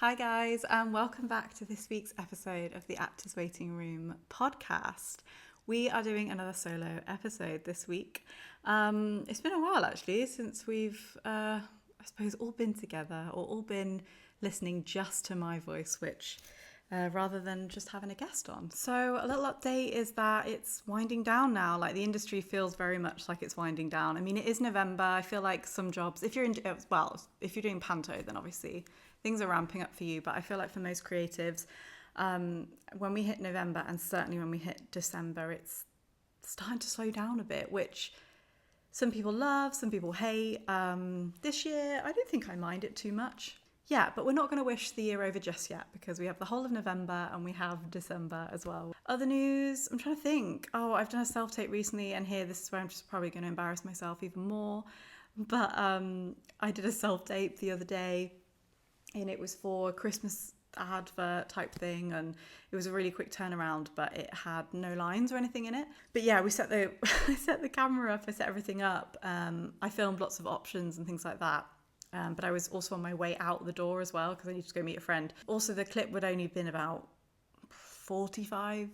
Hi guys, and welcome back to this week's episode of the Actors Waiting Room podcast. We are doing another solo episode this week. It's been a while actually since we've, I suppose, all been together or all been listening just to my voice, which rather than just having a guest on. So a little update is that it's winding down now. Like the industry feels very much like it's winding down. I mean, it is November. I feel like some jobs, if you're doing panto, then obviously things are ramping up for you. But I feel like for most creatives, when we hit November and certainly when we hit December, it's starting to slow down a bit, which some people love, some people hate. This year, I don't think I mind it too much. Yeah, but we're not going to wish the year over just yet because we have the whole of November and we have December as well. Other news, I'm trying to think. Oh, I've done a self-tape recently, and here, this is where I'm just probably going to embarrass myself even more. But I did a self-tape the other day, and it was for a Christmas advert type thing, and it was a really quick turnaround, but it had no lines or anything in it. But yeah, we set the I set the camera up, I set everything up. I filmed lots of options and things like that. But I was also on my way out the door as well because I needed to go meet a friend. Also, the clip would only been about 45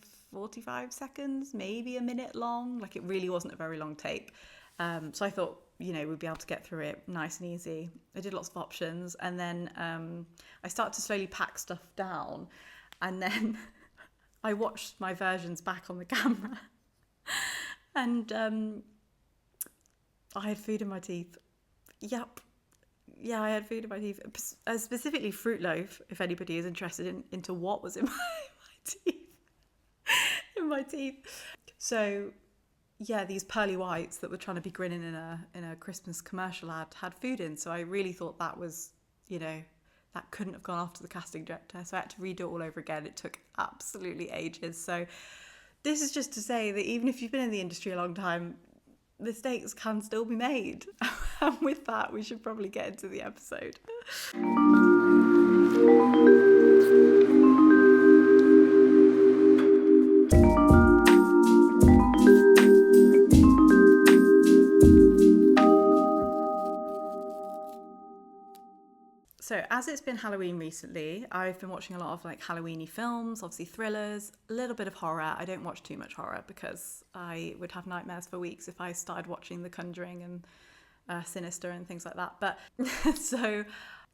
seconds, maybe a minute long. Like, it really wasn't a very long tape. So I thought, we'd be able to get through it nice and easy. I did lots of options, and then I started to slowly pack stuff down, and then I watched my versions back on the camera, and I had food in my teeth. Yep. Yeah, I had food in my teeth, specifically Fruit Loaf, if anybody is interested into what was in my teeth. So yeah, these pearly whites that were trying to be grinning in a Christmas commercial ad had food in. So I really thought that was, that couldn't have gone off to the casting director. So I had to redo it all over again. It took absolutely ages. So this is just to say that even if you've been in the industry a long time, mistakes can still be made. And with that, we should probably get into the episode. So as it's been Halloween recently, I've been watching a lot of Halloween-y films, obviously thrillers, a little bit of horror. I don't watch too much horror because I would have nightmares for weeks if I started watching The Conjuring and Sinister and things like that. But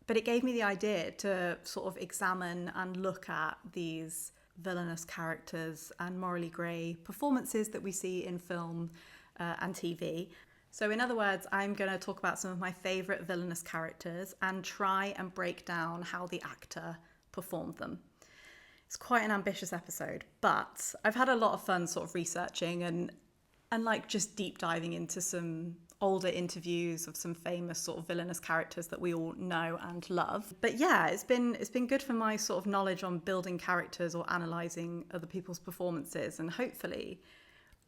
but it gave me the idea to sort of examine and look at these villainous characters and morally grey performances that we see in film and TV. So in other words, I'm going to talk about some of my favourite villainous characters and try and break down how the actor performed them. It's quite an ambitious episode, but I've had a lot of fun sort of researching and just deep diving into some older interviews of some famous sort of villainous characters that we all know and love. But yeah, it's been good for my sort of knowledge on building characters or analysing other people's performances, and hopefully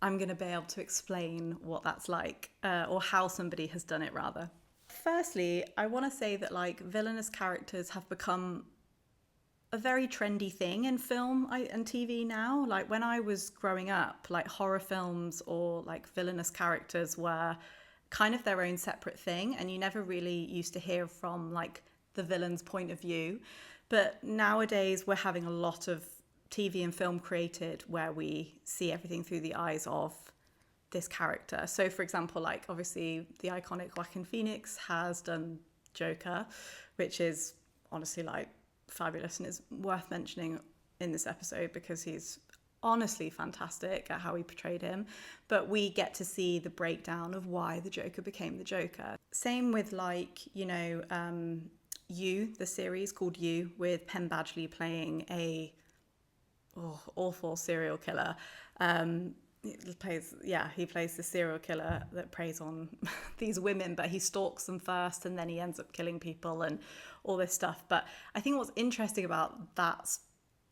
I'm going to be able to explain what that's like, or how somebody has done it rather. Firstly, I want to say that villainous characters have become a very trendy thing in film and TV now. Like when I was growing up, horror films or villainous characters were kind of their own separate thing, and you never really used to hear from the villain's point of view. But nowadays we're having a lot of TV and film created where we see everything through the eyes of this character. So for example, obviously the iconic Joaquin Phoenix has done Joker, which is honestly fabulous and is worth mentioning in this episode because he's honestly fantastic at how he portrayed him. But we get to see the breakdown of why the Joker became the Joker. Same with You, the series called You, with Penn Badgley playing a awful serial killer. He plays the serial killer that preys on these women, but he stalks them first and then he ends up killing people and all this stuff. But I think what's interesting about that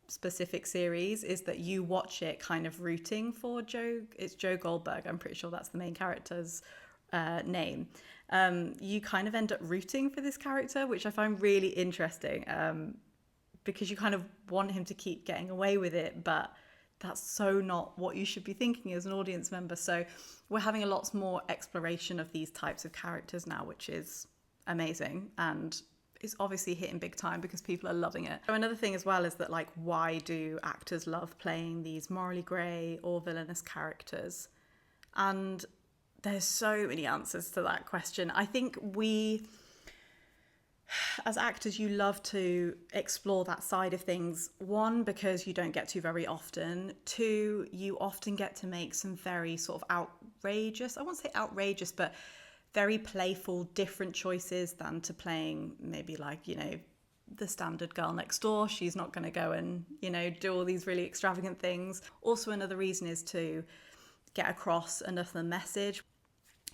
specific series is that you watch it kind of rooting for Joe. It's Joe Goldberg, I'm pretty sure that's the main character's name. You kind of end up rooting for this character, which I find really interesting. Because you kind of want him to keep getting away with it, but that's so not what you should be thinking as an audience member. So we're having a lot more exploration of these types of characters now, which is amazing. And is obviously hitting big time because people are loving it. So another thing as well is that, like, why do actors love playing these morally grey or villainous characters? And there's so many answers to that question. I think we, as actors, you love to explore that side of things. One, because you don't get to very often. Two, you often get to make some very sort of outrageous, I won't say outrageous, but very playful, different choices than to playing maybe like, you know, the standard girl next door. She's not going to go and, you know, do all these really extravagant things. Also, another reason is to get across enough of the message.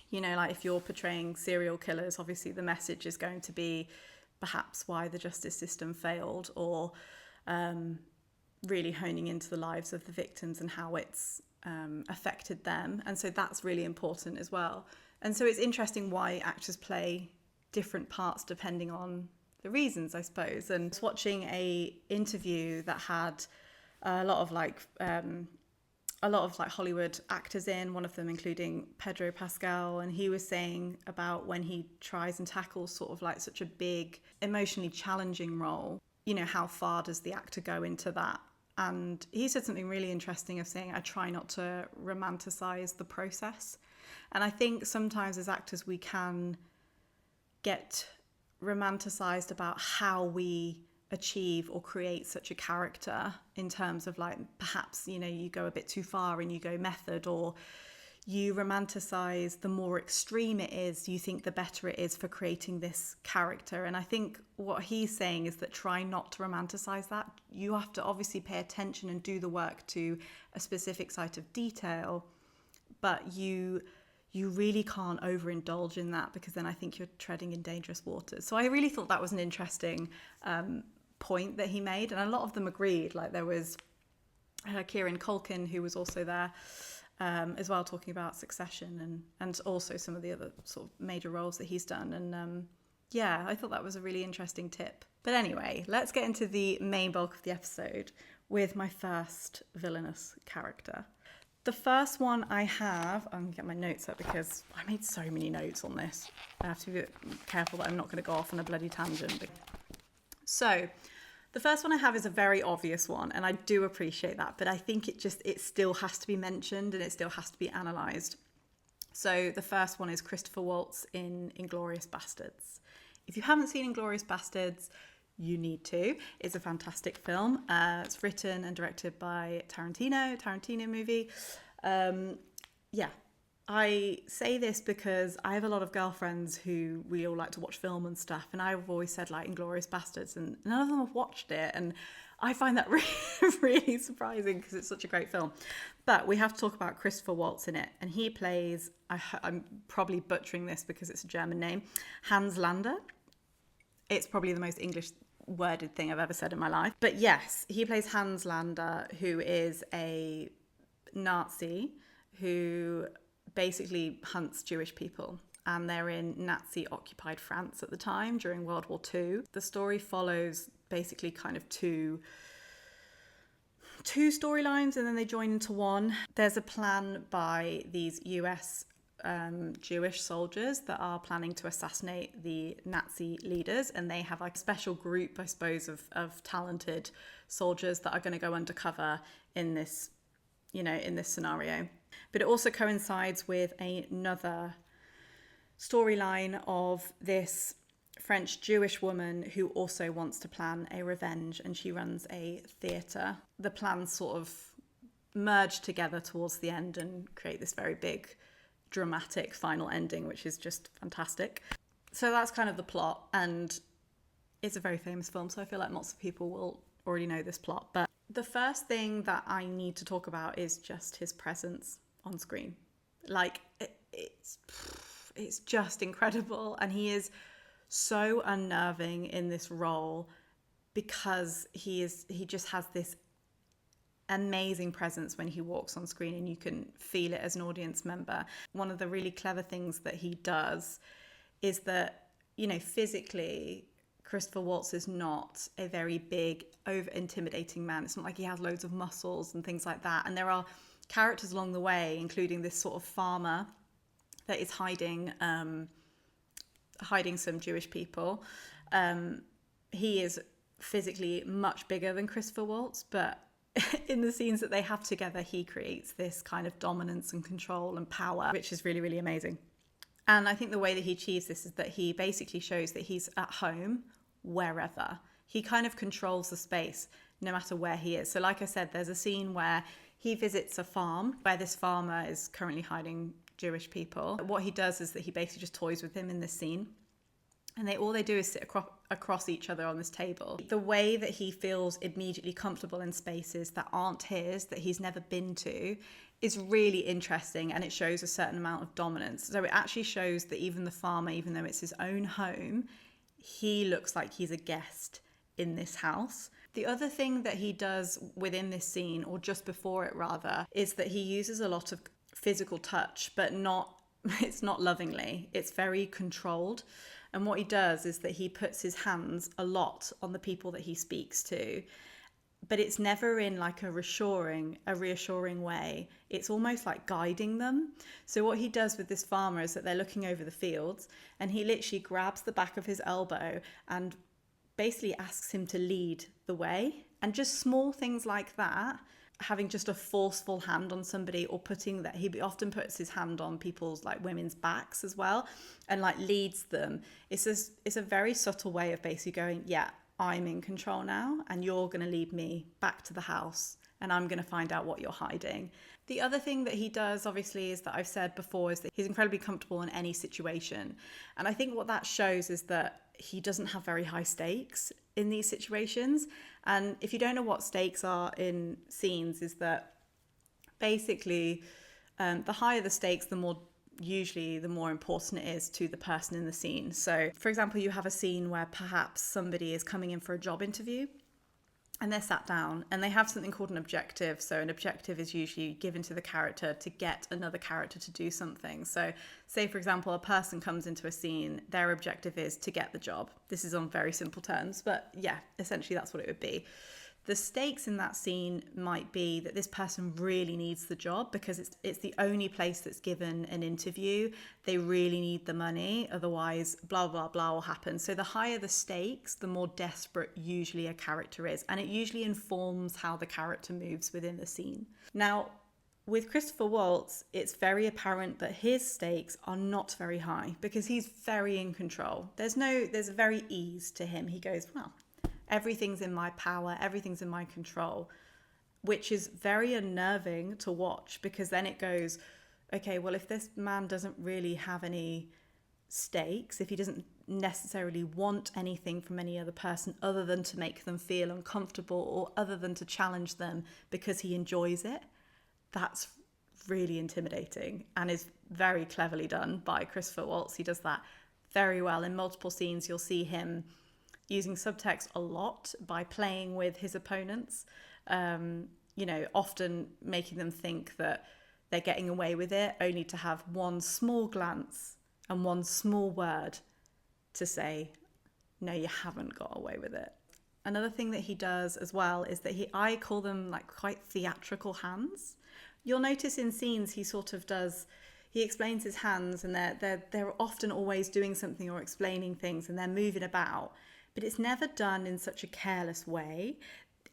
You know, like if you're portraying serial killers, obviously the message is going to be perhaps why the justice system failed, or really honing into the lives of the victims and how it's affected them. And so that's really important as well. And so it's interesting why actors play different parts depending on the reasons, I suppose. And I was watching a interview that had a lot of Hollywood actors in, one of them including Pedro Pascal, and he was saying about when he tries and tackles sort of like such a big, emotionally challenging role, you know, how far does the actor go into that? And he said something really interesting of saying, I try not to romanticize the process. And I think sometimes as actors we can get romanticized about how we achieve or create such a character, in terms of like perhaps, you know, you go a bit too far and you go method, or you romanticize the more extreme it is, you think the better it is for creating this character. And I think what he's saying is that try not to romanticize that. You have to obviously pay attention and do the work to a specific site of detail, but you really can't overindulge in that, because then I think you're treading in dangerous waters. So I really thought that was an interesting point that he made, and a lot of them agreed. Like there was Kieran Culkin, who was also there as well, talking about Succession and also some of the other sort of major roles that he's done. And yeah, I thought that was a really interesting tip. But anyway, let's get into the main bulk of the episode with my first villainous character. The first one I have, I'm going to get my notes up because I made so many notes on this. I have to be careful that I'm not going to go off on a bloody tangent. So the first one I have is a very obvious one, and I do appreciate that, but I think it still has to be mentioned and it still has to be analysed. So the first one is Christopher Waltz in Inglourious Basterds. If you haven't seen Inglourious Basterds, you need to. It's a fantastic film. It's written and directed by Tarantino movie. Yeah, I say this because I have a lot of girlfriends who we all like to watch film and stuff, and I've always said like Inglourious Basterds, and none of them have watched it, and I find that really, really surprising because it's such a great film. But we have to talk about Christopher Waltz in it, and he plays, I'm probably butchering this because it's a German name, Hans Lander. It's probably the most English worded thing I've ever said in my life. But yes, he plays Hans Lander, who is a Nazi who basically hunts Jewish people. And they're in Nazi-occupied France at the time during World War II. The story follows basically kind of two storylines, and then they join into one. There's a plan by these US Jewish soldiers that are planning to assassinate the Nazi leaders, and they have like a special group, I suppose, of talented soldiers that are going to go undercover in this, you know, in this scenario. But it also coincides with another storyline of this French Jewish woman who also wants to plan a revenge, and she runs a theatre. The plans sort of merge together towards the end and create this very big dramatic final ending, which is just fantastic. So that's kind of the plot, and it's a very famous film, so I feel like lots of people will already know this plot. But the first thing that I need to talk about is just his presence on screen. Like it's just incredible, and he is so unnerving in this role because he just has this amazing presence when he walks on screen, and you can feel it as an audience member. One of the really clever things that he does is that, you know, physically Christopher Waltz is not a very big, over-intimidating man. It's not like he has loads of muscles and things like that. And there are characters along the way, including this sort of farmer that is hiding some Jewish people. He is physically much bigger than Christopher Waltz, but in the scenes that they have together, he creates this kind of dominance and control and power, which is really, really amazing. And I think the way that he achieves this is that he basically shows that he's at home wherever. He kind of controls the space no matter where he is. So like I said, there's a scene where he visits a farm where this farmer is currently hiding Jewish people. What he does is that he basically just toys with him in this scene. And all they do is sit across each other on this table. The way that he feels immediately comfortable in spaces that aren't his, that he's never been to, is really interesting, and it shows a certain amount of dominance. So it actually shows that even the farmer, even though it's his own home, he looks like he's a guest in this house. The other thing that he does within this scene, or just before it rather, is that he uses a lot of physical touch, but it's not lovingly. It's very controlled. And what he does is that he puts his hands a lot on the people that he speaks to, but it's never in like a reassuring way. It's almost like guiding them. So what he does with this farmer is that they're looking over the fields, and he literally grabs the back of his elbow and basically asks him to lead the way. And just small things like that, having just a forceful hand on somebody, or he often puts his hand on people's, like women's backs as well, and like leads them. It's a very subtle way of basically going, yeah, I'm in control now, and you're going to lead me back to the house, and I'm going to find out what you're hiding. The other thing that he does, obviously, is that I've said before, is that he's incredibly comfortable in any situation. And I think what that shows is that he doesn't have very high stakes in these situations. And if you don't know what stakes are in scenes, is that basically the higher the stakes, the more important it is to the person in the scene. So for example, you have a scene where perhaps somebody is coming in for a job interview, and they're sat down and they have something called an objective. So an objective is usually given to the character to get another character to do something. So say, for example, a person comes into a scene, their objective is to get the job. This is on very simple terms, but yeah, essentially that's what it would be. The stakes in that scene might be that this person really needs the job because it's the only place that's given an interview. They really need the money, otherwise blah, blah, blah will happen. So the higher the stakes, the more desperate usually a character is. And it usually informs how the character moves within the scene. Now, with Christopher Waltz, it's very apparent that his stakes are not very high because he's very in control. There's a very ease to him. He goes, well, everything's in my power, everything's in my control, which is very unnerving to watch, because then it goes, okay, well, if this man doesn't really have any stakes, if he doesn't necessarily want anything from any other person other than to make them feel uncomfortable, or other than to challenge them because he enjoys it, that's really intimidating and is very cleverly done by Christopher Waltz. He does that very well. In multiple scenes, you'll see him using subtext a lot by playing with his opponents, often making them think that they're getting away with it, only to have one small glance and one small word to say, no, you haven't got away with it. Another thing that he does as well is that I call them like quite theatrical hands. You'll notice in scenes he explains his hands, and they're often always doing something or explaining things, and they're moving about. But it's never done in such a careless way.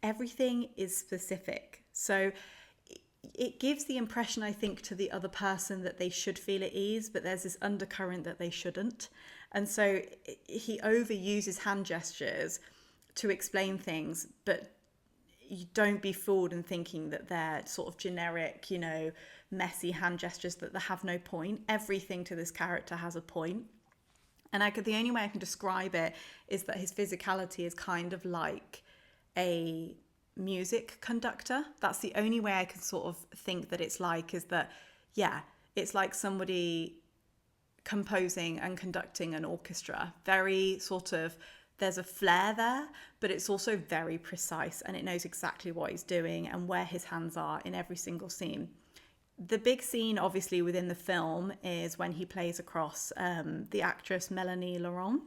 Everything is specific. So it gives the impression, I think, to the other person that they should feel at ease, but there's this undercurrent that they shouldn't. And so he overuses hand gestures to explain things, but you don't be fooled in thinking that they're sort of generic, messy hand gestures that have no point. Everything to this character has a point. And the only way I can describe it is that his physicality is kind of like a music conductor. That's the only way I can sort of think that it's like, is that, yeah, it's like somebody composing and conducting an orchestra. Very sort of, there's a flair there, but it's also very precise, and it knows exactly what he's doing and where his hands are in every single scene. The big scene, obviously, within the film is when he plays across the actress Melanie Laurent,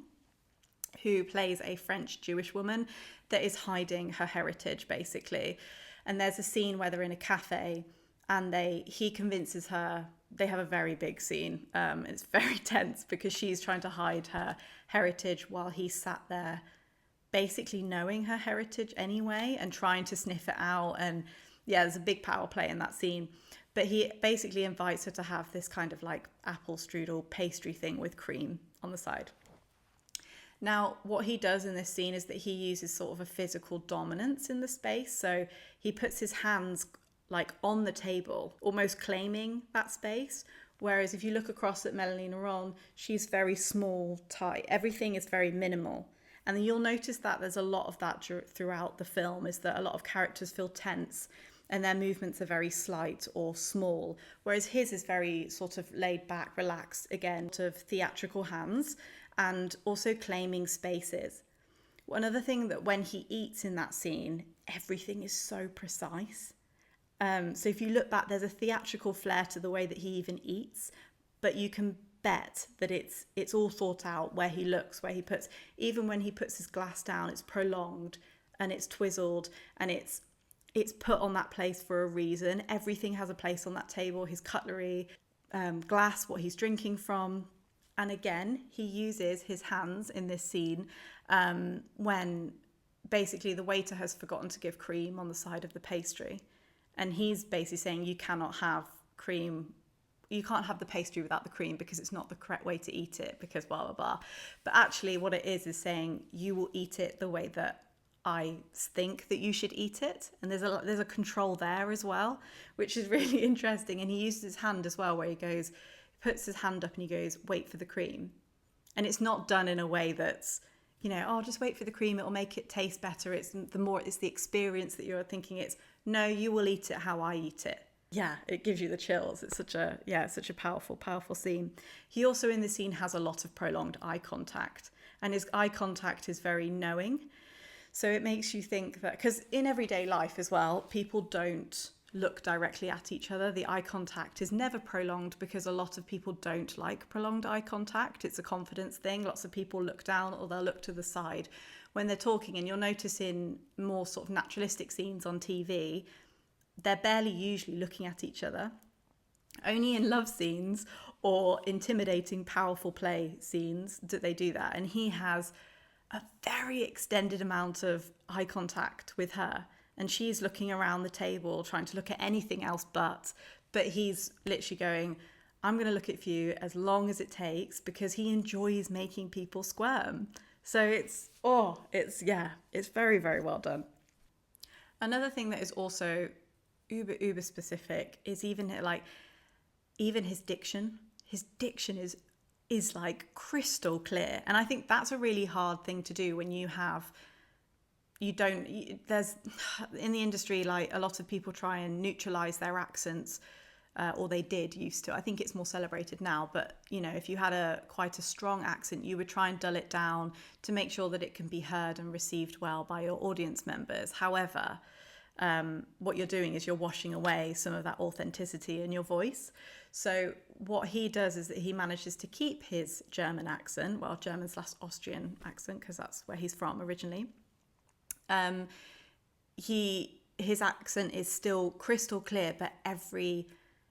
who plays a French Jewish woman that is hiding her heritage, basically. And there's a scene where they're in a cafe, and he convinces her. They have a very big scene. It's very tense because she's trying to hide her heritage while he sat there basically knowing her heritage anyway and trying to sniff it out. And yeah, there's a big power play in that scene. But he basically invites her to have this kind of like apple strudel pastry thing with cream on the side. Now, what he does in this scene is that he uses sort of a physical dominance in the space. So he puts his hands like on the table, almost claiming that space. Whereas if you look across at Melanie Laurent, she's very small, tight. Everything is very minimal. And then you'll notice that there's a lot of that throughout the film, is that a lot of characters feel tense and their movements are very slight or small. Whereas his is very sort of laid back, relaxed, again, sort of theatrical hands and also claiming spaces. Another thing that when he eats in that scene, everything is so precise. So if you look back, there's a theatrical flair to the way that he even eats, but you can bet that it's all thought out where he looks, where he puts, even when he puts his glass down, it's prolonged and it's twizzled and it's put on that place for a reason. Everything has a place on that table, his cutlery, glass, what he's drinking from. And again, he uses his hands in this scene when basically the waiter has forgotten to give cream on the side of the pastry. And he's basically saying you cannot have cream, you can't have the pastry without the cream because it's not the correct way to eat it, because blah, blah, blah. But actually what it is saying you will eat it the way that I think that you should eat it. And there's a control there as well, which is really interesting. And he uses his hand as well, where he puts his hand up and he goes, wait for the cream. And it's not done in a way that's, oh, just wait for the cream, it'll make it taste better. It's the experience that you're thinking. It's, no, you will eat it how I eat it. Yeah, it gives you the chills. It's such a powerful, powerful scene. He also in the scene has a lot of prolonged eye contact, and his eye contact is very knowing. So it makes you think that, because in everyday life as well, people don't look directly at each other. The eye contact is never prolonged because a lot of people don't like prolonged eye contact. It's a confidence thing. Lots of people look down or they'll look to the side when they're talking. And you'll notice in more sort of naturalistic scenes on TV, they're barely usually looking at each other. Only in love scenes or intimidating, powerful play scenes do they do that. And he has a very extended amount of eye contact with her. And she's looking around the table, trying to look at anything else but he's literally going, I'm going to look at you as long as it takes, because he enjoys making people squirm. So it's very, very well done. Another thing that is also uber specific is even his diction. His diction is like crystal clear. And I think that's a really hard thing to do when there's in the industry, like a lot of people try and neutralize their accents, or they did used to. I think it's more celebrated now, but if you had quite a strong accent, you would try and dull it down to make sure that it can be heard and received well by your audience members. However, what you're doing is you're washing away some of that authenticity in your voice. So what he does is that he manages to keep his German accent, German/Austrian accent, because that's where he's from originally. His accent is still crystal clear, but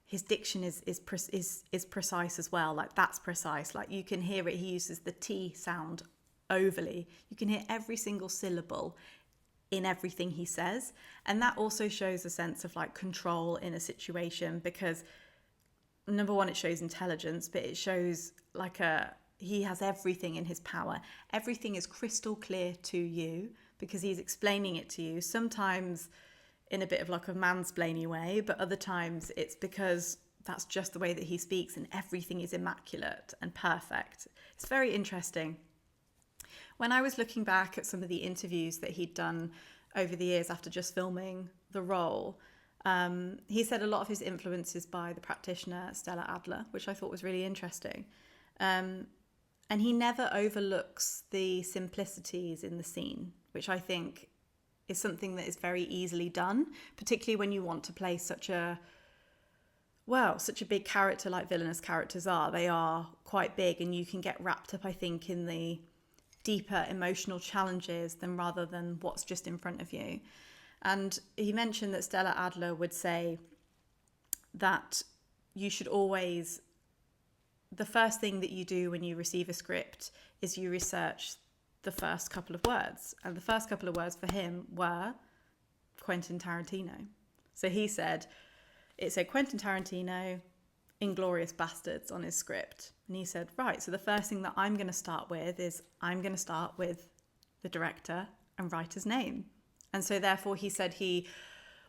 his diction is precise as well. Like, that's precise. Like, you can hear it. He uses the T sound overly. You can hear every single syllable in everything he says. And that also shows a sense of like control in a situation, because number one, it shows intelligence, but it shows he has everything in his power. Everything is crystal clear to you because he's explaining it to you. Sometimes in a bit of like a mansplaining way, but other times it's because that's just the way that he speaks and everything is immaculate and perfect. It's very interesting. When I was looking back at some of the interviews that he'd done over the years after just filming the role, he said a lot of his influences by the practitioner Stella Adler, which I thought was really interesting. And he never overlooks the simplicities in the scene, which I think is something that is very easily done, particularly when you want to play such a big character like villainous characters are. They are quite big, and you can get wrapped up, I think, in the deeper emotional challenges rather than what's just in front of you. And he mentioned that Stella Adler would say that you should always, the first thing that you do when you receive a script is you research the first couple of words. And the first couple of words for him were Quentin Tarantino. So he said, it said Quentin Tarantino, Inglourious Basterds on his script. And he said, right, so the first thing that I'm going to start with is I'm going to start with the director and writer's name. And so therefore he said he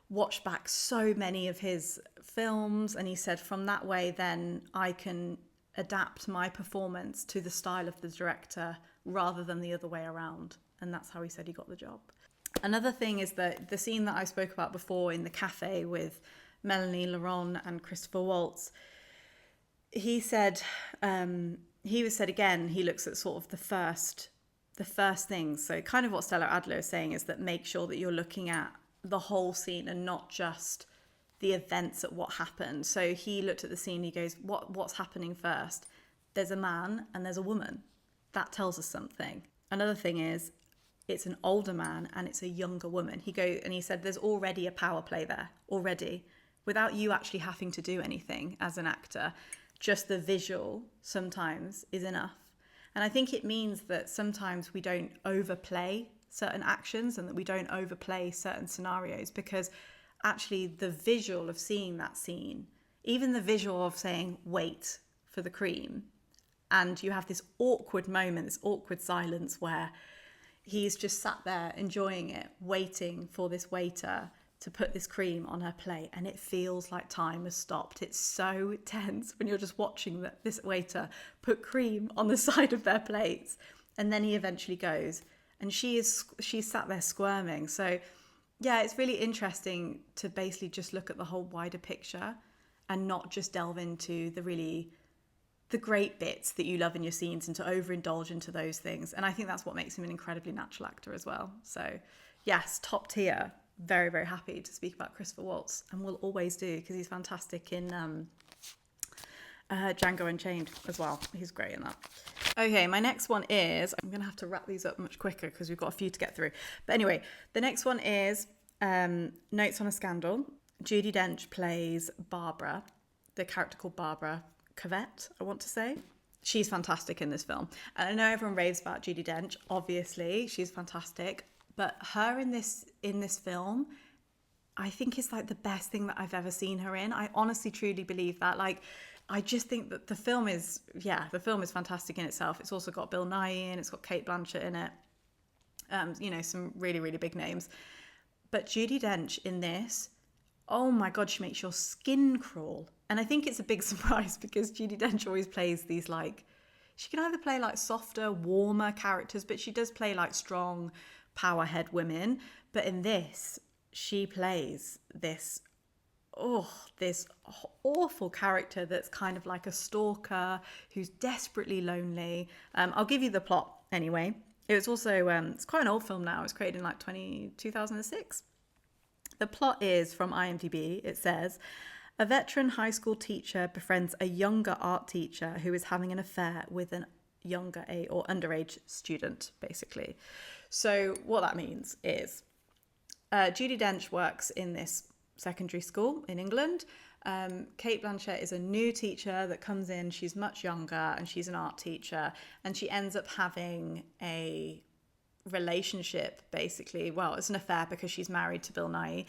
watched back so many of his films, and he said from that way then I can adapt my performance to the style of the director rather than the other way around. And that's how he said he got the job. Another thing is that the scene that I spoke about before in the cafe with Melanie Laurent and Christopher Waltz, he said, he said again, he looks at sort of the first things. So kind of what Stella Adler is saying is that make sure that you're looking at the whole scene and not just the events at what happened. So he looked at the scene, he goes, what's happening first? There's a man and there's a woman. That tells us something. Another thing is, it's an older man and it's a younger woman. He said there's already a power play there, already, without you actually having to do anything as an actor. Just the visual sometimes is enough. And I think it means that sometimes we don't overplay certain actions and that we don't overplay certain scenarios, because actually the visual of seeing that scene, even the visual of saying, wait for the cream, and you have this awkward moment, this awkward silence where he's just sat there enjoying it, waiting for this waiter to put this cream on her plate, and it feels like time has stopped. It's so tense when you're just watching this waiter put cream on the side of their plates, and then he eventually goes, and she's sat there squirming. So yeah, it's really interesting to basically just look at the whole wider picture and not just delve into the great bits that you love in your scenes and to overindulge into those things. And I think that's what makes him an incredibly natural actor as well. So yes, top tier. Very, very happy to speak about Christopher Waltz, and will always do, because he's fantastic in Django Unchained as well. He's great in that. Okay, my next one is, I'm going to have to wrap these up much quicker because we've got a few to get through. But anyway, the next one is Notes on a Scandal. Judi Dench plays Barbara, the character called Barbara Cavett, I want to say. She's fantastic in this film. And I know everyone raves about Judi Dench. Obviously, she's fantastic. But her in this film, I think is like the best thing that I've ever seen her in. I honestly, truly believe that. Like, I just think that the film is fantastic in itself. It's also got Bill Nighy in, it's got Cate Blanchett in it. Some really, really big names. But Judi Dench in this, oh my God, she makes your skin crawl. And I think it's a big surprise because Judi Dench always plays these she can either play like softer, warmer characters, but she does play like strong, powerhead women. But in this, she plays this awful character that's kind of like a stalker who's desperately lonely. I'll give you the plot anyway. It was also, it's quite an old film now. It was created in like 2006. The plot is from IMDb. It says, a veteran high school teacher befriends a younger art teacher who is having an affair with an younger or underage student, basically. So what that means is Judi Dench works in this secondary school in England. Cate Blanchett is a new teacher that comes in. She's much younger and she's an art teacher, and she ends up having a relationship, basically. Well, it's an affair because she's married to Bill Nighy.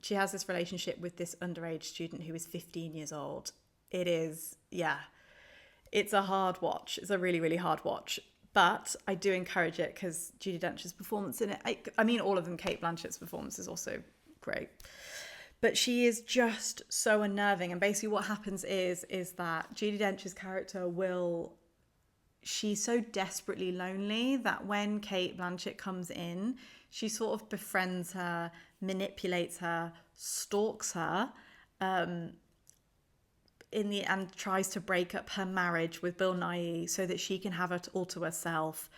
She has this relationship with this underage student who is 15 years old. It's a hard watch. It's a really, really hard watch. But I do encourage it because Judi Dench's performance in it, I mean, all of them, Cate Blanchett's performance is also great. But she is just so unnerving. And basically what happens is that Judi Dench's character she's so desperately lonely that when Cate Blanchett comes in, she sort of befriends her, manipulates her, stalks her, and tries to break up her marriage with Bill Nighy so that she can have it all to herself.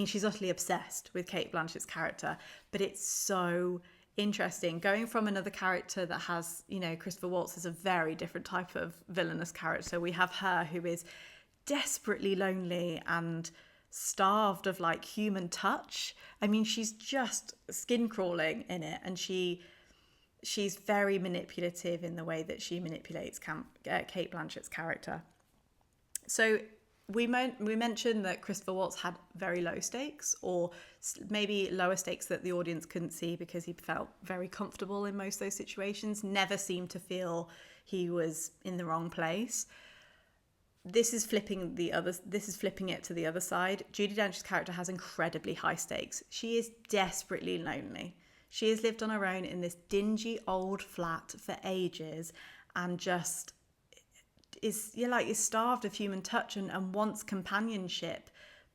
She's utterly obsessed with Cate Blanchett's character, but it's so interesting. Going from another character that has, Christopher Waltz is a very different type of villainous character. We have her who is desperately lonely and starved of human touch. She's just skin crawling in it, and she she's very manipulative in the way that she manipulates Cate Blanchett's character. So we mentioned that Christopher Waltz had very low stakes, or maybe lower stakes that the audience couldn't see because he felt very comfortable in most of those situations, never seemed to feel he was in the wrong place. This is flipping it to the other side. Judi Dench's character has incredibly high stakes. She is desperately lonely. She has lived on her own in this dingy old flat for ages and just is starved of human touch and wants companionship.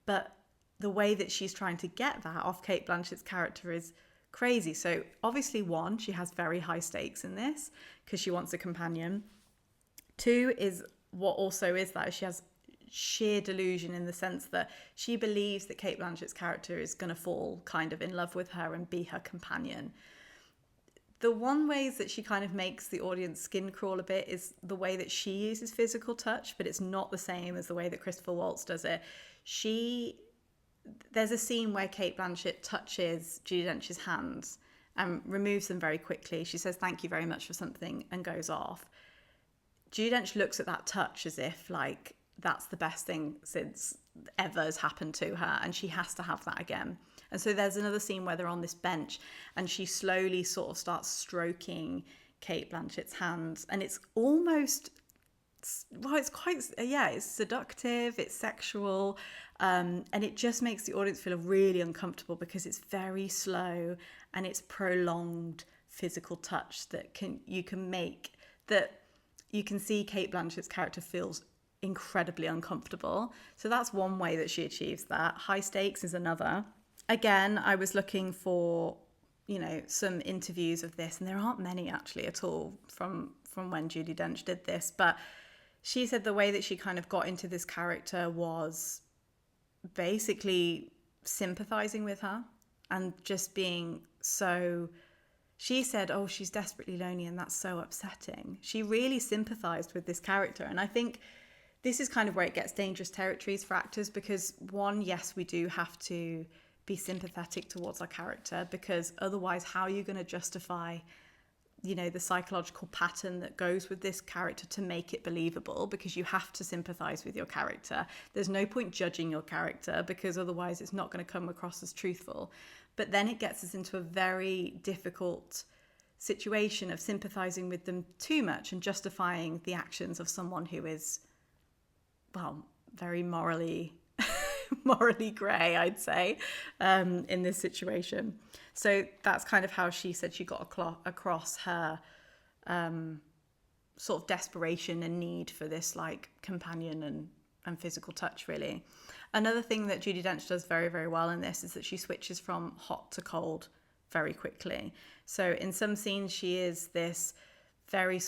But the way that she's trying to get that off Cate Blanchett's character is crazy. So obviously, one, she has very high stakes in this because she wants a companion. Two is what also is that she has sheer delusion in the sense that she believes that Cate Blanchett's character is going to fall kind of in love with her and be her companion. The one ways that she kind of makes the audience skin crawl a bit is the way that she uses physical touch, but it's not the same as the way that Christopher Waltz does it. There's a scene where Cate Blanchett touches Judi Dench's hands and removes them very quickly. She says, "Thank you very much for something," and goes off. Judi Dench looks at that touch as if like that's the best thing since ever has happened to her, and she has to have that again. And so there's another scene where they're on this bench and she slowly sort of starts stroking Cate Blanchett's hands, and it's almost, well, it's quite, it's seductive, it's sexual, and it just makes the audience feel really uncomfortable because it's very slow and it's prolonged physical touch that you can see Cate Blanchett's character feels incredibly uncomfortable. So that's one way that she achieves that. High stakes is another. Again, I was looking for, some interviews of this, and there aren't many actually at all from when Judi Dench did this, but she said the way that she kind of got into this character was basically sympathizing with her and just being so... She said, "Oh, she's desperately lonely and that's so upsetting." She really sympathized with this character. And I think this is kind of where it gets dangerous territories for actors because, one, yes, we do have to be sympathetic towards our character because otherwise how are you going to justify, the psychological pattern that goes with this character to make it believable? Because you have to sympathize with your character. There's no point judging your character because otherwise it's not going to come across as truthful. But then it gets us into a very difficult situation of sympathizing with them too much and justifying the actions of someone who is, well, very morally grey, I'd say, in this situation. So that's kind of how she said she got across her sort of desperation and need for this like companion and physical touch, really. Another thing that Judi Dench does very, very well in this is that she switches from hot to cold very quickly. So in some scenes, she is this very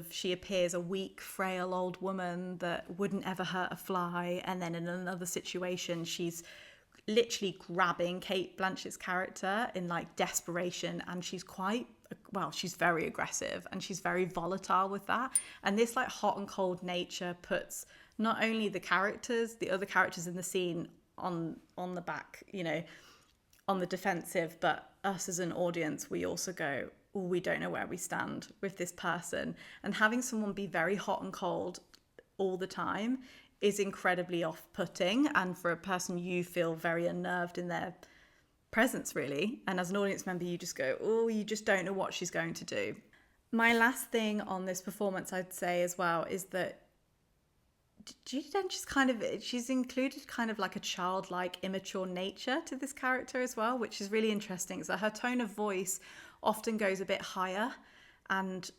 she appears a weak, frail old woman that wouldn't ever hurt a fly. And then in another situation, she's literally grabbing Cate Blanchett's character in like desperation. And she's she's very aggressive and she's very volatile with that. And this like hot and cold nature puts not only the other characters in the scene on the back, on the defensive, but us as an audience, we also go, oh, we don't know where we stand with this person. And having someone be very hot and cold all the time is incredibly off-putting. And for a person, you feel very unnerved in their presence, really. And as an audience member, you just go, oh, you just don't know what she's going to do. My last thing on this performance, I'd say as well, is that Judi Dench she's included kind of like a childlike, immature nature to this character as well, which is really interesting. So her tone of voice often goes a bit higher and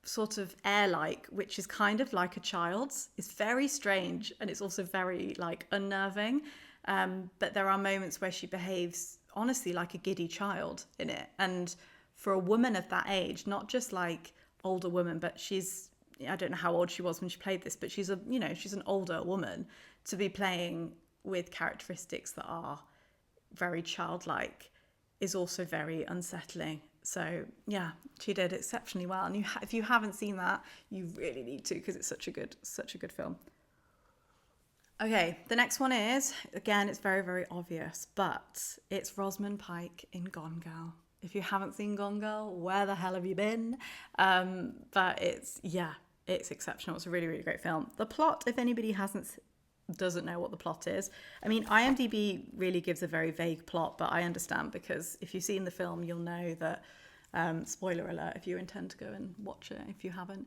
sort of air-like, which is kind of like a child's. It's very strange and it's also very like unnerving. But there are moments where she behaves honestly like a giddy child in it. And for a woman of that age, not just like older woman, but I don't know how old she was when she played this, but she's an older woman to be playing with characteristics that are very childlike is also very unsettling. So yeah, she did exceptionally well. And if you haven't seen that, you really need to, because it's such a good film. Okay, the next one is, again, it's very, very obvious, but it's Rosamund Pike in Gone Girl. If you haven't seen Gone Girl, where the hell have you been? But it's exceptional. It's a really, really great film. The plot, if anybody doesn't know what the plot is. I mean, IMDb really gives a very vague plot, but I understand, because if you've seen the film, you'll know that, spoiler alert if you intend to go and watch it, if you haven't,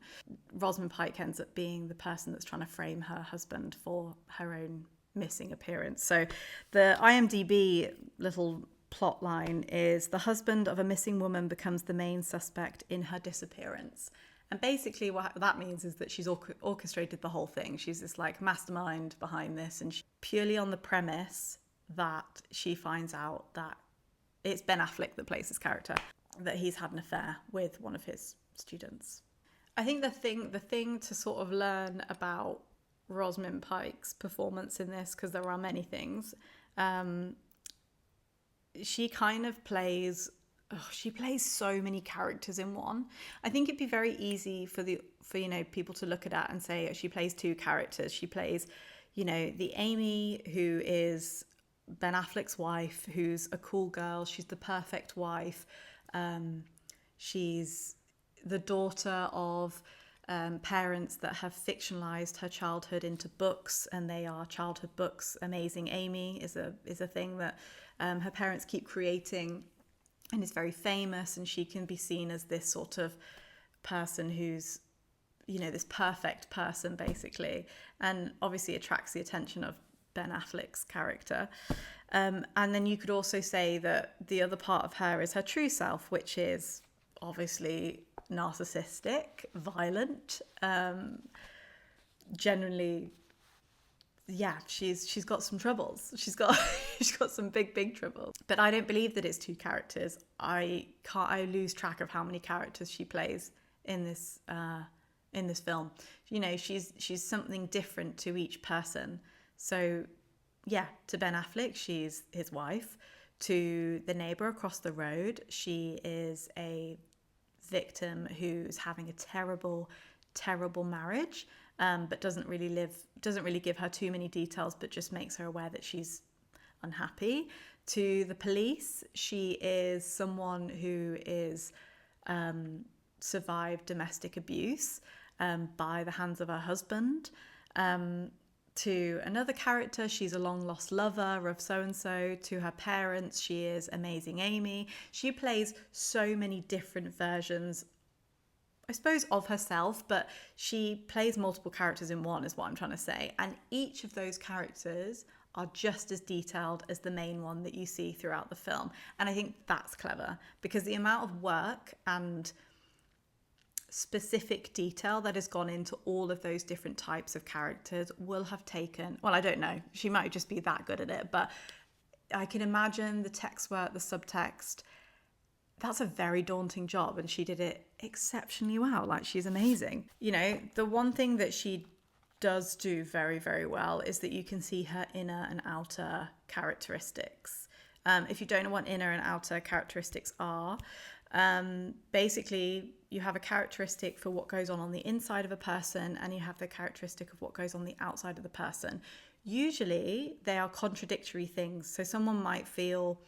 Rosamund Pike ends up being the person that's trying to frame her husband for her own missing appearance. So the IMDb little plot line is: the husband of a missing woman becomes the main suspect in her disappearance. And basically what that means is that she's orchestrated the whole thing. She's this like mastermind behind this, and purely on the premise that she finds out that it's Ben Affleck that plays this character, that he's had an affair with one of his students. I think the thing to sort of learn about Rosamund Pike's performance in this, because there are many things, she kind of plays she plays so many characters in one. I think it'd be very easy for people to look at that and say she plays two characters. She plays, the Amy who is Ben Affleck's wife, who's a cool girl. She's the perfect wife. She's the daughter of parents that have fictionalized her childhood into books, and they are childhood books. Amazing Amy is a thing that her parents keep creating, and is very famous, and she can be seen as this sort of person who's, this perfect person, basically, and obviously attracts the attention of Ben Affleck's character. And then you could also say that the other part of her is her true self, which is obviously narcissistic, violent, generally. Yeah, she's got some troubles. She's got some big troubles. But I don't believe that it's two characters. I lose track of how many characters she plays in this film. She's something different to each person. So yeah, to Ben Affleck, she's his wife. To the neighbor across the road, she is a victim who's having a terrible marriage. But doesn't really give her too many details, but just makes her aware that she's unhappy. To the police, she is someone who is survived domestic abuse by the hands of her husband. To another character, she's a long lost lover of so-and-so. To her parents, she is Amazing Amy. She plays so many different versions, I suppose, of herself, but she plays multiple characters in one, is what I'm trying to say. And each of those characters are just as detailed as the main one that you see throughout the film. And I think that's clever, because the amount of work and specific detail that has gone into all of those different types of characters will have taken, well, I don't know, she might just be that good at it, but I can imagine the text work, the subtext. That's a very daunting job, and she did it exceptionally well. Like, she's amazing. The one thing that she does do very, very well is that you can see her inner and outer characteristics. If you don't know what inner and outer characteristics are, basically you have a characteristic for what goes on the inside of a person, and you have the characteristic of what goes on the outside of the person. Usually they are contradictory things. So someone might feel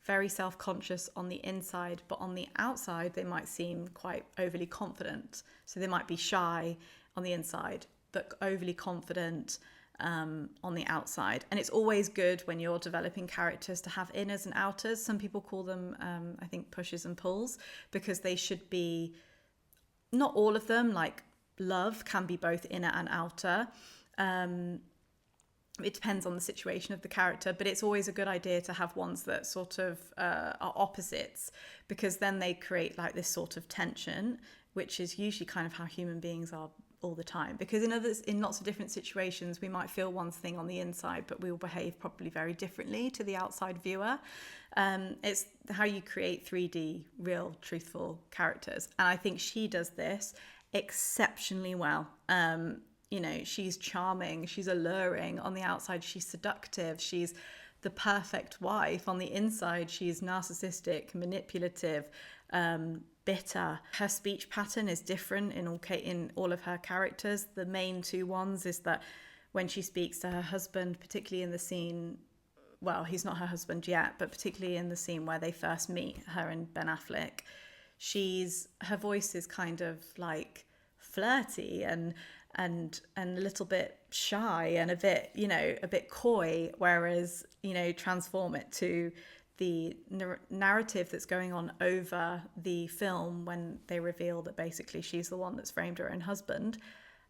very self-conscious on the inside, but on the outside they might seem quite overly confident. So they might be shy on the inside but overly confident on the outside. And it's always good when you're developing characters to have inners and outers. Some people call them I think pushes and pulls, because they should be, not all of them, like love can be both inner and outer. It depends on the situation of the character, but it's always a good idea to have ones that sort of are opposites, because then they create like this sort of tension, which is usually kind of how human beings are all the time. Because in lots of different situations, we might feel one thing on the inside, but we will behave probably very differently to the outside viewer. It's how you create 3D, real, truthful characters. And I think she does this exceptionally well. She's charming, she's alluring. On the outside, she's seductive, she's the perfect wife. On the inside, she's narcissistic, manipulative, bitter. Her speech pattern is different in all of her characters. The main two ones is that when she speaks to her husband, particularly in the scene well, he's not her husband yet, but particularly in the scene where they first meet, her and Ben Affleck, her voice is kind of like flirty and a little bit shy and a bit, a bit coy, whereas, transform it to the narrative that's going on over the film when they reveal that basically she's the one that's framed her own husband.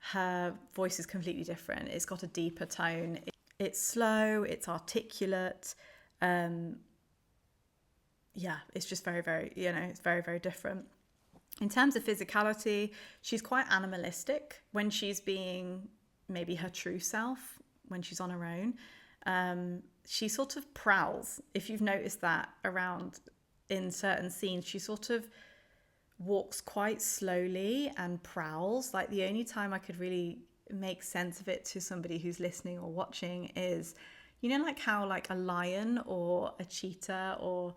Her voice is completely different. It's got a deeper tone. It's slow, it's articulate. It's just very, very, it's very, very different. In terms of physicality, she's quite animalistic when she's being maybe her true self, when she's on her own. She sort of prowls. If you've noticed that around in certain scenes, she sort of walks quite slowly and prowls. Like the only time I could really make sense of it to somebody who's listening or watching is, like how like a lion or a cheetah or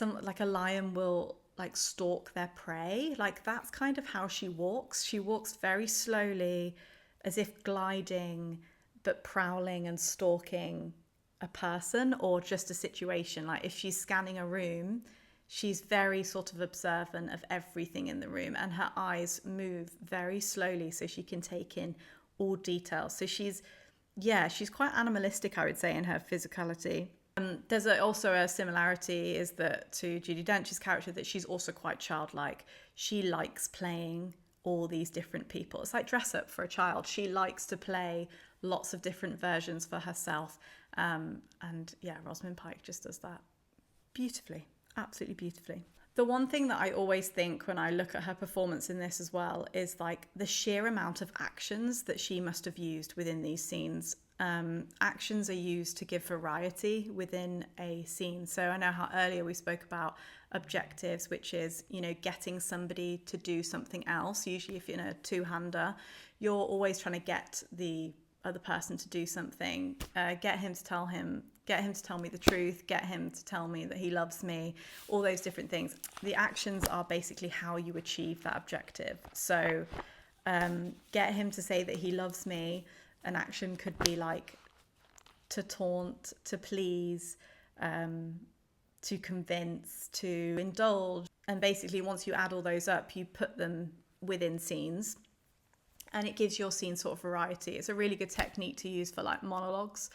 like a lion will like stalk their prey. Like that's kind of how she walks. She walks very slowly, as if gliding, but prowling and stalking a person or just a situation. Like if she's scanning a room, she's very sort of observant of everything in the room, and her eyes move very slowly so she can take in all details. So she's quite animalistic, I would say, in her physicality. There's also a similarity is that to Judi Dench's character, that she's also quite childlike. She likes playing all these different people. It's like dress up for a child. She likes to play lots of different versions for herself. Rosamund Pike just does that beautifully, absolutely beautifully. The one thing that I always think when I look at her performance in this as well is like the sheer amount of actions that she must have used within these scenes. Actions are used to give variety within a scene. So I know how earlier we spoke about objectives, which is, getting somebody to do something else. Usually if you're in a two-hander, you're always trying to get the other person to do something, get him to tell me the truth, get him to tell me that he loves me, all those different things. The actions are basically how you achieve that objective. So get him to say that he loves me. An action could be like to taunt, to please, to convince, to indulge. And basically once you add all those up, you put them within scenes and it gives your scene sort of variety. It's a really good technique to use for like monologues,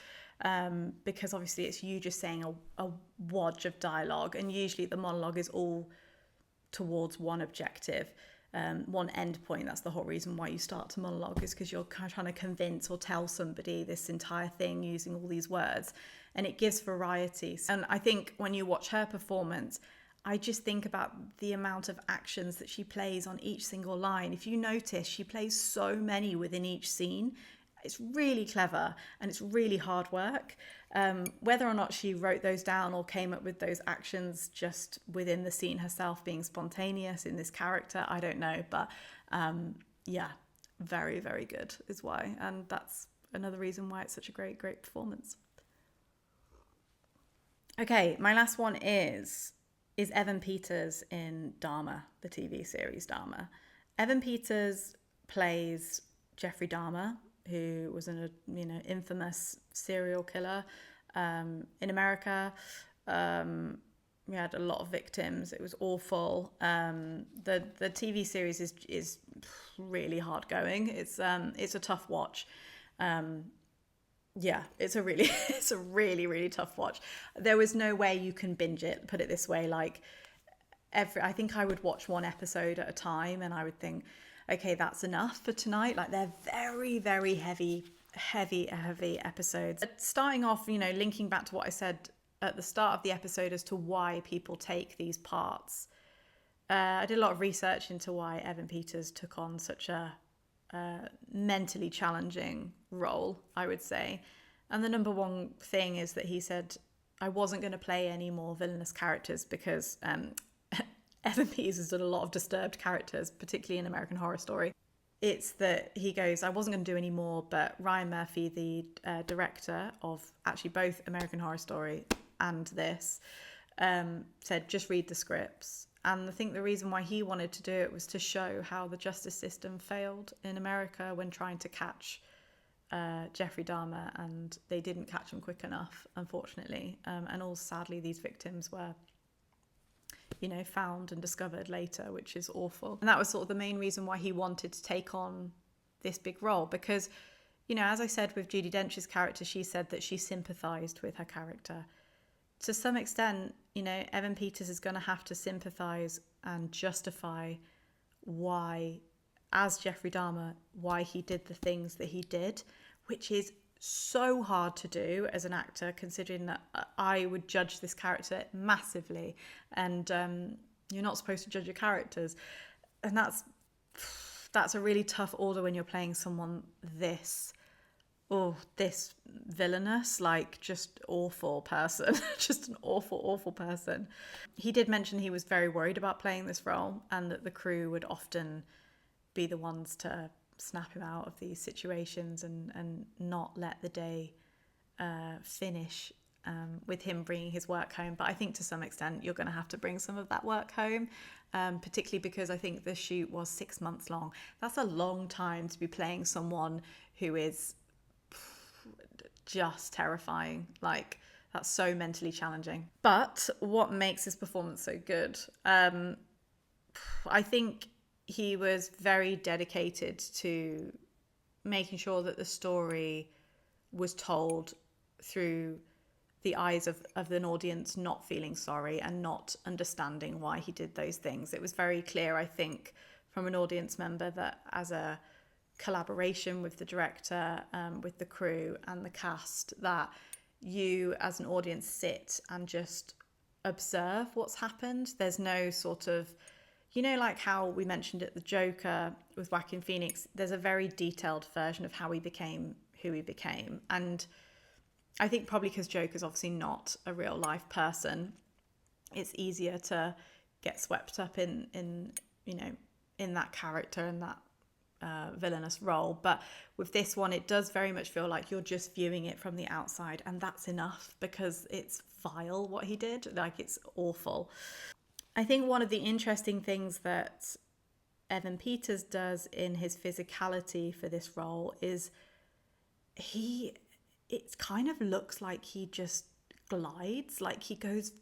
because obviously it's you just saying a wodge of dialogue, and usually the monologue is all towards one objective. One end point. That's the whole reason why you start to monologue, is because you're kind of trying to convince or tell somebody this entire thing using all these words, and it gives variety. And I think when you watch her performance, I just think about the amount of actions that she plays on each single line. If you notice, she plays so many within each scene. It's really clever and it's really hard work. Whether or not she wrote those down or came up with those actions just within the scene herself, being spontaneous in this character, I don't know. But very, very good is why. And that's another reason why it's such a great, great performance. Okay, my last one is Evan Peters in Dahmer, the TV series Dahmer. Evan Peters plays Jeffrey Dahmer, who was an infamous serial killer in America. We had a lot of victims. It was awful. The TV series is really hard going. It's a tough watch. It's a really, really tough watch. There was no way you can binge it, put it this way. Like I think I would watch one episode at a time and I would think, okay, that's enough for tonight. Like they're very, very heavy episodes. Starting off, linking back to what I said at the start of the episode as to why people take these parts. I did a lot of research into why Evan Peters took on such a mentally challenging role, I would say. And the number one thing is that he said, I wasn't going to play any more villainous characters because Evan Peters has done a lot of disturbed characters, particularly in American Horror Story. It's that he goes, I wasn't going to do any more, but Ryan Murphy, the director of actually both American Horror Story and this, said, just read the scripts. And I think the reason why he wanted to do it was to show how the justice system failed in America when trying to catch Jeffrey Dahmer, and they didn't catch him quick enough, unfortunately. And all sadly, these victims were, found and discovered later, which is awful. And that was sort of the main reason why he wanted to take on this big role, because, as I said with Judi Dench's character, she said that she sympathised with her character. To some extent, Evan Peters is going to have to sympathise and justify why, as Jeffrey Dahmer, why he did the things that he did, which is so hard to do as an actor, considering that I would judge this character massively, and you're not supposed to judge your characters, and that's a really tough order when you're playing someone this villainous, like just awful person, just an awful person. He did mention he was very worried about playing this role, and that the crew would often be the ones to snap him out of these situations and not let the day finish with him bringing his work home. But I think to some extent you're going to have to bring some of that work home, particularly because I think the shoot was 6 months long. That's a long time to be playing someone who is just terrifying. Like, that's so mentally challenging. But what makes his performance so good? I think he was very dedicated to making sure that the story was told through the eyes of an audience not feeling sorry and not understanding why he did those things. It was very clear, I think, from an audience member that as a collaboration with the director, with the crew and the cast, that you as an audience sit and just observe what's happened. There's no sort of, like how we mentioned it, the Joker with Joaquin Phoenix, there's a very detailed version of how he became who he became. And I think probably because Joker's obviously not a real life person, it's easier to get swept up in that character and that villainous role. But with this one, it does very much feel like you're just viewing it from the outside, and that's enough, because it's vile what he did. Like, it's awful. I think one of the interesting things that Evan Peters does in his physicality for this role is it kind of looks like he just glides, like he goes,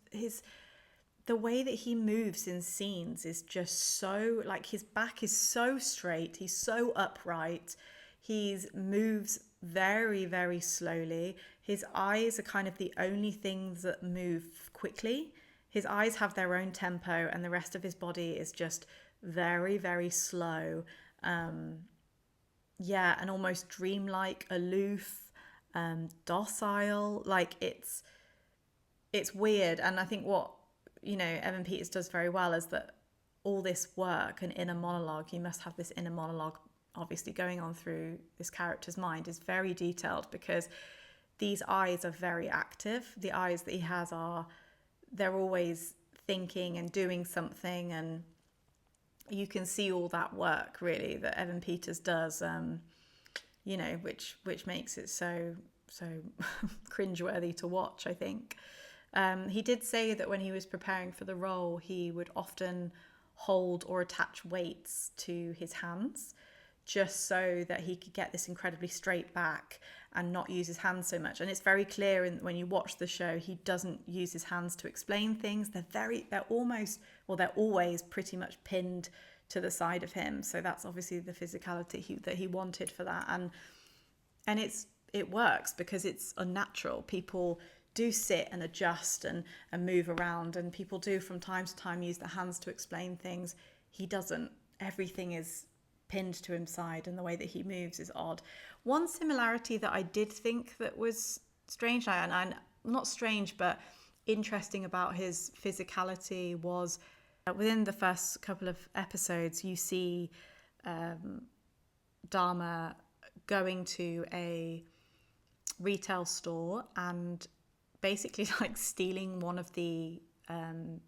the way that he moves in scenes is just so, like, his back is so straight, he's so upright, he moves very, very slowly. His eyes are kind of the only things that move quickly. His eyes have their own tempo, and the rest of his body is just very, very slow. And almost dreamlike, aloof, docile. Like, it's weird. And I think what, Evan Peters does very well is that all this work and inner monologue, you must have this inner monologue obviously going on through this character's mind, is very detailed, because these eyes are very active. The eyes that he has they're always thinking and doing something, and you can see all that work really that Evan Peters does, which makes it so cringeworthy to watch, I think. He did say that when he was preparing for the role, he would often hold or attach weights to his hands, just so that he could get this incredibly straight back and not use his hands so much. And it's very clear when you watch the show, he doesn't use his hands to explain things. They're always pretty much pinned to the side of him. So that's obviously the physicality that he wanted for that. And it works because it's unnatural. People do sit and adjust and move around, and people do from time to time use their hands to explain things. He doesn't. Everything is pinned to his side, and the way that he moves is odd. One similarity that I did think that was strange, and not strange but interesting about his physicality, was within the first couple of episodes you see Dahmer going to a retail store and basically like stealing one of the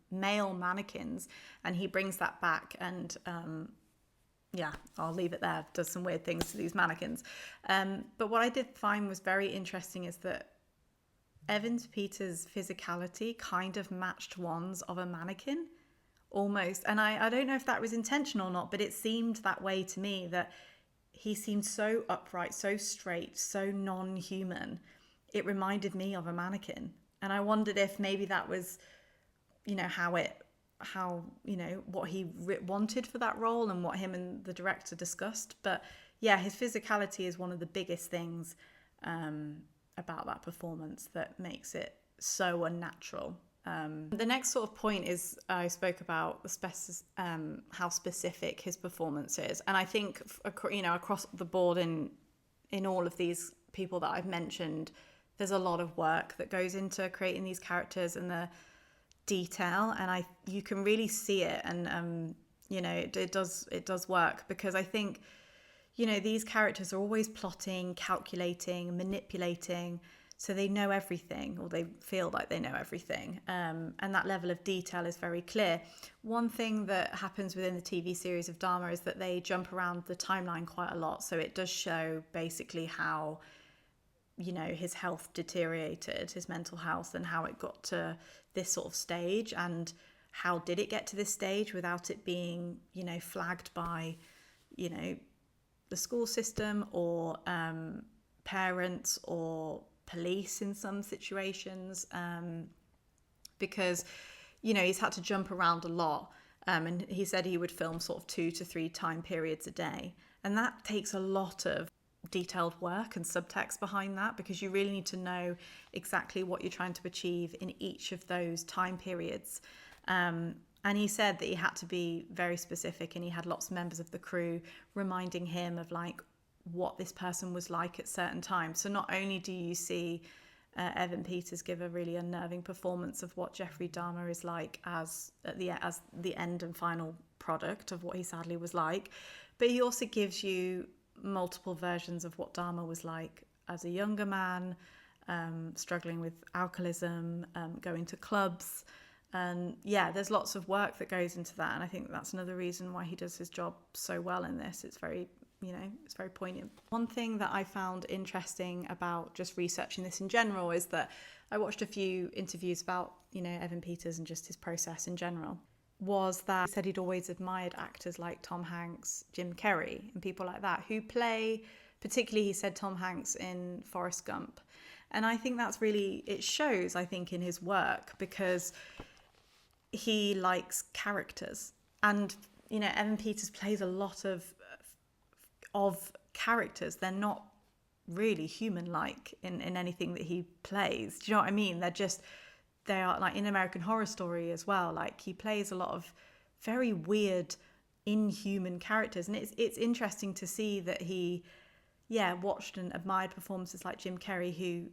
male mannequins, and he brings that back and I'll leave it there, does some weird things to these mannequins. But what I did find was very interesting is that Evan Peters' physicality kind of matched ones of a mannequin almost. And I don't know if that was intentional or not, but it seemed that way to me, that he seemed so upright, so straight, so non-human. It reminded me of a mannequin. And I wondered if maybe that was, what he wanted for that role and what him and the director discussed. But yeah, his physicality is one of the biggest things about that performance that makes it so unnatural. The next sort of point is I spoke about how specific his performance is, and I think across the board in all of these people that I've mentioned, there's a lot of work that goes into creating these characters and the detail, and you can really see it, and it does work, because I think these characters are always plotting, calculating, manipulating. So they know everything, or they feel like they know everything. And that level of detail is very clear. One thing that happens within the TV series of Dahmer is that they jump around the timeline quite a lot. So it does show basically how, his health deteriorated, his mental health, and how it got to this sort of stage, and how did it get to this stage without it being, flagged by, the school system or parents or police in some situations, because he's had to jump around a lot, and he said he would film sort of 2 to 3 time periods a day, and that takes a lot of detailed work and subtext behind that, because you really need to know exactly what you're trying to achieve in each of those time periods. And he said that he had to be very specific, and he had lots of members of the crew reminding him of like what this person was like at certain times. So not only do you see Evan Peters give a really unnerving performance of what Jeffrey Dahmer is like as the end and final product of what he sadly was like, but he also gives you multiple versions of what Dahmer was like as a younger man, struggling with alcoholism, going to clubs. And yeah, there's lots of work that goes into that, and I think that's another reason why he does his job so well in this. It's very poignant. One thing that I found interesting about just researching this in general is that I watched a few interviews about, Evan Peters and just his process in general, was that he said he'd always admired actors like Tom Hanks, Jim Carrey, and people like that who play, particularly he said Tom Hanks in Forrest Gump. And I think that's really, it shows, I think, in his work, because he likes characters. And, Evan Peters plays a lot of characters. They're not really human-like in anything that he plays. Do you know what I mean? They are like in American Horror Story as well. Like he plays a lot of very weird, inhuman characters. And it's interesting to see that he, watched and admired performances like Jim Carrey,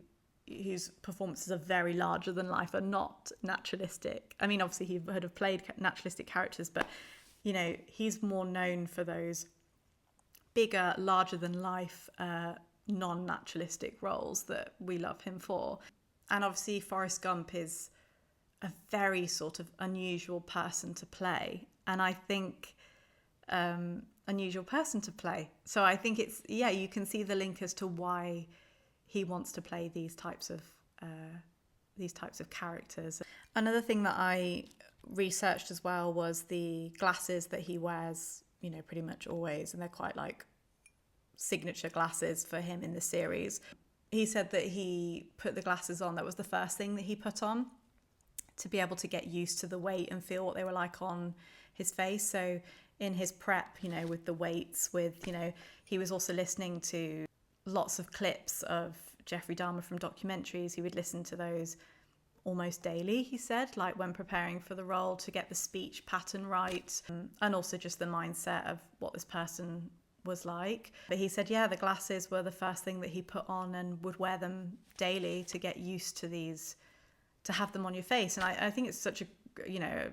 whose performances are very larger than life, are not naturalistic. I mean, obviously he would have played naturalistic characters, but, he's more known for those bigger, larger than life, non-naturalistic roles that we love him for. And obviously Forrest Gump is a very sort of unusual person to play. And I think unusual person to play. So I think it's, you can see the link as to why he wants to play these types of characters. Another thing that I researched as well was the glasses that he wears, pretty much always, and they're quite like signature glasses for him in the series. He said that he put the glasses on, that was the first thing that he put on, to be able to get used to the weight and feel what they were like on his face. So in his prep, with the weights, he was also listening to lots of clips of Jeffrey Dahmer from documentaries. He would listen to those almost daily, he said, like when preparing for the role, to get the speech pattern right, and also just the mindset of what this person was like. But he said, the glasses were the first thing that he put on, and would wear them daily to get used to these, to have them on your face. And I think it's such a, it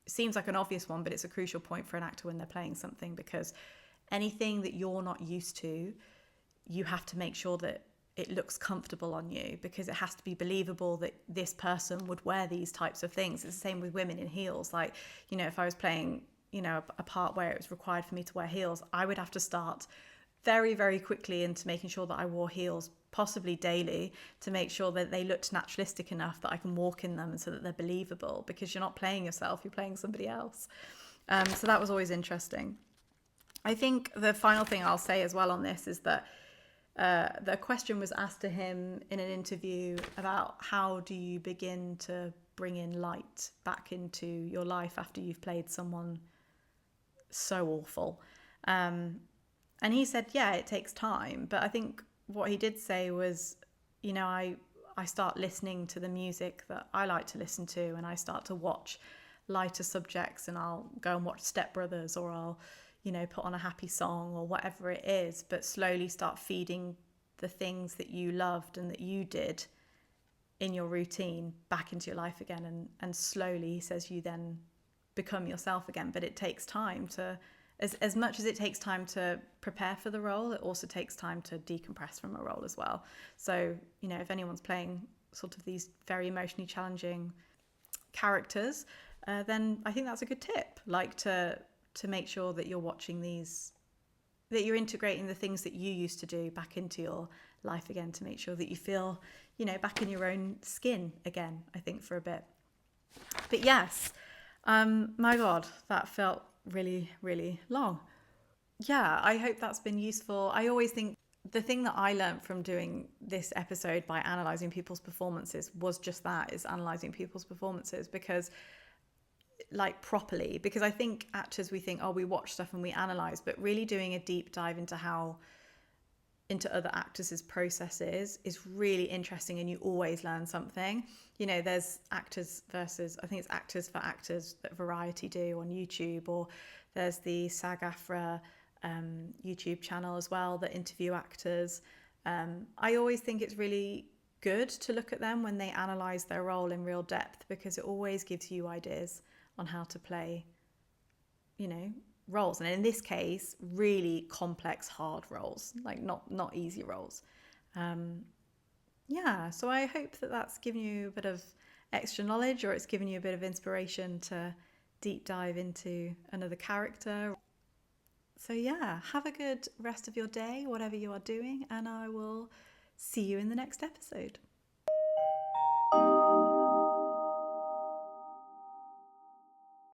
seems like an obvious one, but it's a crucial point for an actor when they're playing something, because anything that you're not used to, you have to make sure that it looks comfortable on you, because it has to be believable that this person would wear these types of things. It's the same with women in heels. Like, if I was playing, a part where it was required for me to wear heels, I would have to start very, very quickly into making sure that I wore heels, possibly daily, to make sure that they looked naturalistic enough that I can walk in them, and so that they're believable, because you're not playing yourself, you're playing somebody else. So that was always interesting. I think the final thing I'll say as well on this is that the question was asked to him in an interview about how do you begin to bring in light back into your life after you've played someone so awful. And he said, yeah, it takes time. But I think what he did say was, you know, I start listening to the music that I like to listen to, and I start to watch lighter subjects, and I'll go and watch Step Brothers, or I'll, you know, put on a happy song or whatever it is, but slowly start feeding the things that you loved and that you did in your routine back into your life again. And slowly, he says, you then become yourself again. But it takes time to, as much as it takes time to prepare for the role, it also takes time to decompress from a role as well. So, you know, if anyone's playing sort of these very emotionally challenging characters, then I think that's a good tip, like to make sure that you're watching these, that you're integrating the things that you used to do back into your life again, to make sure that you feel, you know, back in your own skin again, I think, for a bit. But yes, my God, that felt really, really long. Yeah, I hope that's been useful. I always think the thing that I learned from doing this episode by analysing people's performances was just that, is analysing people's performances, because like properly, because I think actors, we think, oh, we watch stuff and we analyse, but really doing a deep dive into other actors' processes is really interesting, and you always learn something. You know, there's actors versus, I think it's Actors for Actors that Variety do on YouTube, or there's the SAG-AFTRA YouTube channel as well that interview actors. I always think it's really good to look at them when they analyse their role in real depth, because it always gives you ideas on how to play, you know, roles. And in this case, really complex, hard roles, like not easy roles. Yeah, so I hope that that's given you a bit of extra knowledge, or it's given you a bit of inspiration to deep dive into another character. So yeah, have a good rest of your day, whatever you are doing, and I will see you in the next episode.